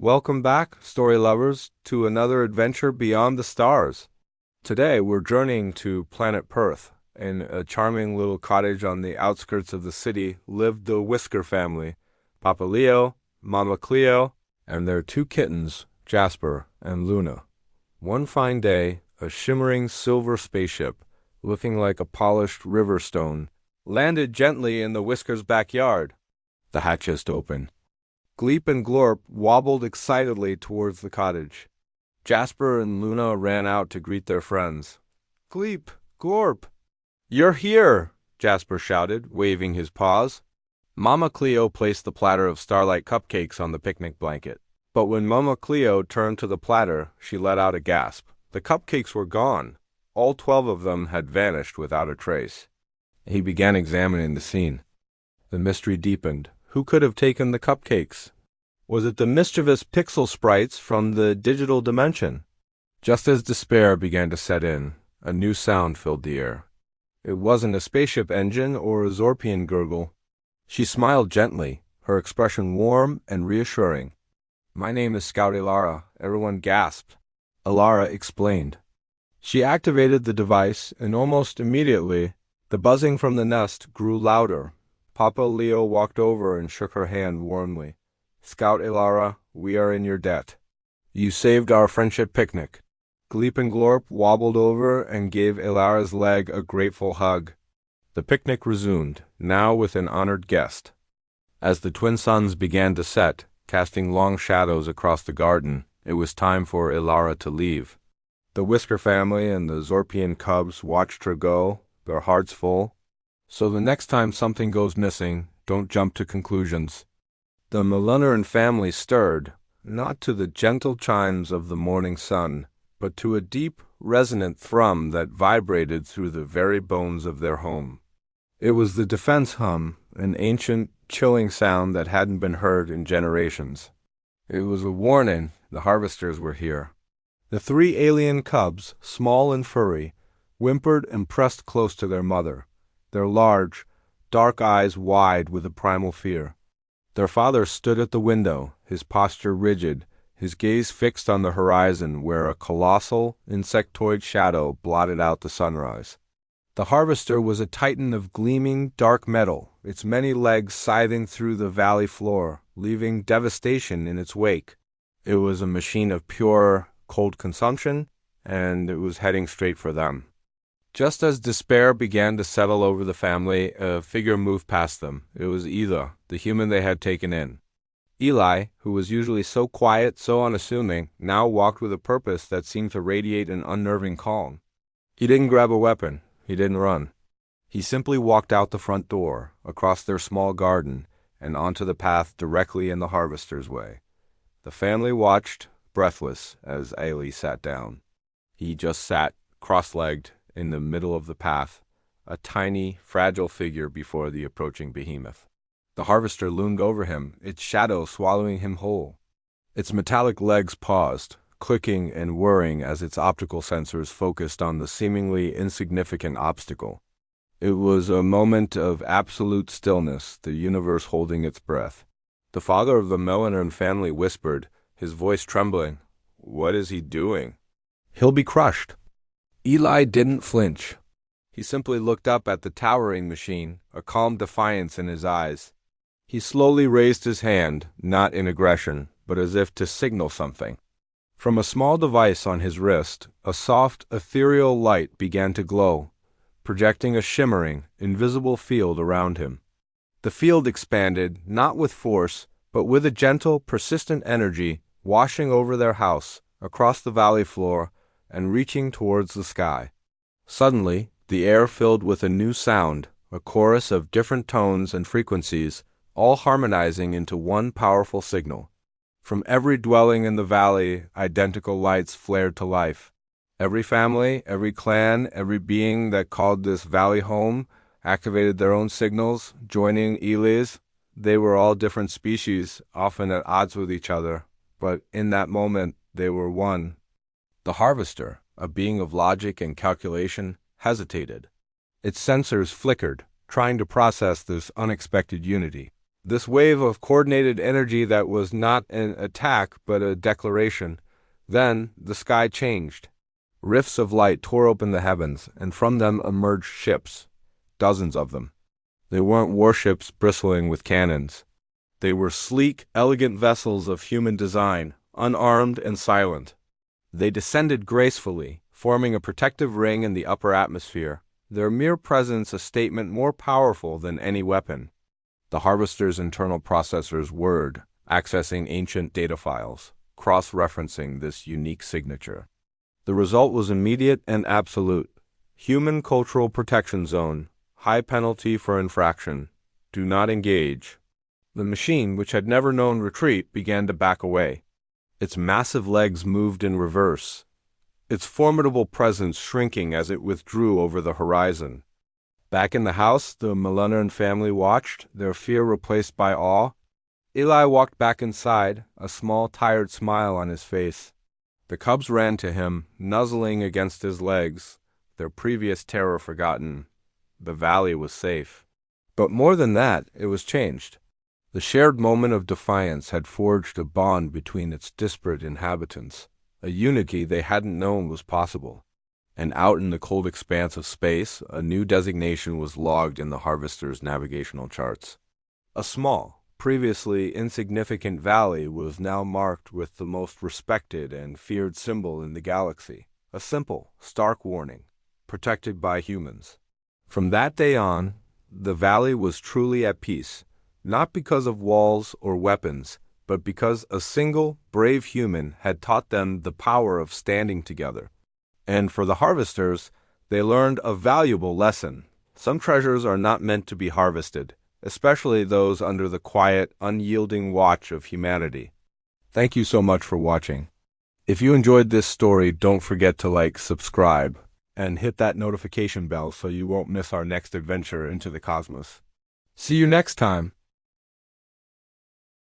Welcome back, story lovers, to another adventure beyond the stars. Today we're journeying to planet Perth. In a charming little cottage on the outskirts of the city lived the Whisker family, Papa Leo, Mama Cleo, and their two kittens, Jasper and Luna. One fine day, a shimmering silver spaceship, looking like a polished river stone, landed gently in the Whiskers' backyard. The hatch just opened. Gleep and Glorp wobbled excitedly towards the cottage. Jasper and Luna ran out to greet their friends. "Gleep, Glorp, you're here!" Jasper shouted, waving his paws. Mama Cleo placed the platter of starlight cupcakes on the picnic blanket. But when Mama Cleo turned to the platter, she let out a gasp. The cupcakes were gone. All 12 of them had vanished without a trace. He began examining the scene. The mystery deepened. Who could have taken the cupcakes? Was it the mischievous pixel sprites from the digital dimension? Just as despair began to set in, a new sound filled the air. It wasn't a spaceship engine or a Zorpian gurgle. She smiled gently, her expression warm and reassuring. "My name is Scout Ilara," everyone gasped. Ilara explained. She activated the device, and almost immediately, the buzzing from the nest grew louder. Papa Leo walked over and shook her hand warmly. "Scout Ilara, we are in your debt. You saved our friendship picnic." Gleep and Glorp wobbled over and gave Ilara's leg a grateful hug. The picnic resumed, now with an honored guest. As the twin suns began to set, casting long shadows across the garden, it was time for Ilara to leave. The Whisker family and the Zorpian cubs watched her go, their hearts full. So the next time something goes missing, don't jump to conclusions. The Melunnira family stirred, not to the gentle chimes of the morning sun, but to a deep, resonant thrum that vibrated through the very bones of their home. It was the defense hum, an ancient, chilling sound that hadn't been heard in generations. It was a warning the harvesters were here. The 3 alien cubs, small and furry, whimpered and pressed close to their mother, their large, dark eyes wide with a primal fear. Their father stood at the window, his posture rigid, his gaze fixed on the horizon where a colossal, insectoid shadow blotted out the sunrise. The harvester was a titan of gleaming, dark metal, its many legs scything through the valley floor, leaving devastation in its wake. It was a machine of pure, cold consumption, and it was heading straight for them. Just as despair began to settle over the family, a figure moved past them. It was Ela, the human they had taken in. Eli, who was usually so quiet, so unassuming, now walked with a purpose that seemed to radiate an unnerving calm. He didn't grab a weapon. He didn't run. He simply walked out the front door, across their small garden, and onto the path directly in the harvester's way. The family watched, breathless, as Eli sat down. He just sat, cross-legged, in the middle of the path, a tiny, fragile figure before the approaching behemoth. The harvester loomed over him, its shadow swallowing him whole. Its metallic legs paused, clicking and whirring as its optical sensors focused on the seemingly insignificant obstacle. It was a moment of absolute stillness, the universe holding its breath. The father of the Melunnira family whispered, his voice trembling, "What is he doing?" "He'll be crushed." Eli didn't flinch. He simply looked up at the towering machine, a calm defiance in his eyes. He slowly raised his hand, not in aggression, but as if to signal something. From a small device on his wrist, a soft, ethereal light began to glow, projecting a shimmering, invisible field around him. The field expanded, not with force, but with a gentle, persistent energy, washing over their house, across the valley floor, and reaching towards the sky. Suddenly, the air filled with a new sound, a chorus of different tones and frequencies, all harmonizing into one powerful signal. From every dwelling in the valley, identical lights flared to life. Every family, every clan, every being that called this valley home activated their own signals, joining Eli's. They were all different species, often at odds with each other, but in that moment they were one. The harvester, a being of logic and calculation, hesitated. Its sensors flickered, trying to process this unexpected unity. This wave of coordinated energy that was not an attack but a declaration. Then the sky changed. Rifts of light tore open the heavens, and from them emerged ships, dozens of them. They weren't warships bristling with cannons. They were sleek, elegant vessels of human design, unarmed and silent. They descended gracefully, forming a protective ring in the upper atmosphere, their mere presence a statement more powerful than any weapon. The harvester's internal processors whirred, accessing ancient data files, cross-referencing this unique signature. The result was immediate and absolute. Human Cultural Protection Zone. High penalty for infraction. Do not engage. The machine, which had never known retreat, began to back away. Its massive legs moved in reverse, its formidable presence shrinking as it withdrew over the horizon. Back in the house, the Melunnira family watched, their fear replaced by awe. Eli walked back inside, a small, tired smile on his face. The cubs ran to him, nuzzling against his legs, their previous terror forgotten. The valley was safe. But more than that, it was changed. The shared moment of defiance had forged a bond between its disparate inhabitants, a unity they hadn't known was possible. And out in the cold expanse of space, a new designation was logged in the harvester's navigational charts. A small, previously insignificant valley was now marked with the most respected and feared symbol in the galaxy, a simple, stark warning, protected by humans. From that day on, the valley was truly at peace, not because of walls or weapons, but because a single, brave human had taught them the power of standing together. And for the harvesters, they learned a valuable lesson. Some treasures are not meant to be harvested, especially those under the quiet, unyielding watch of humanity. Thank you so much for watching. If you enjoyed this story, don't forget to like, subscribe, and hit that notification bell so you won't miss our next adventure into the cosmos. See you next time!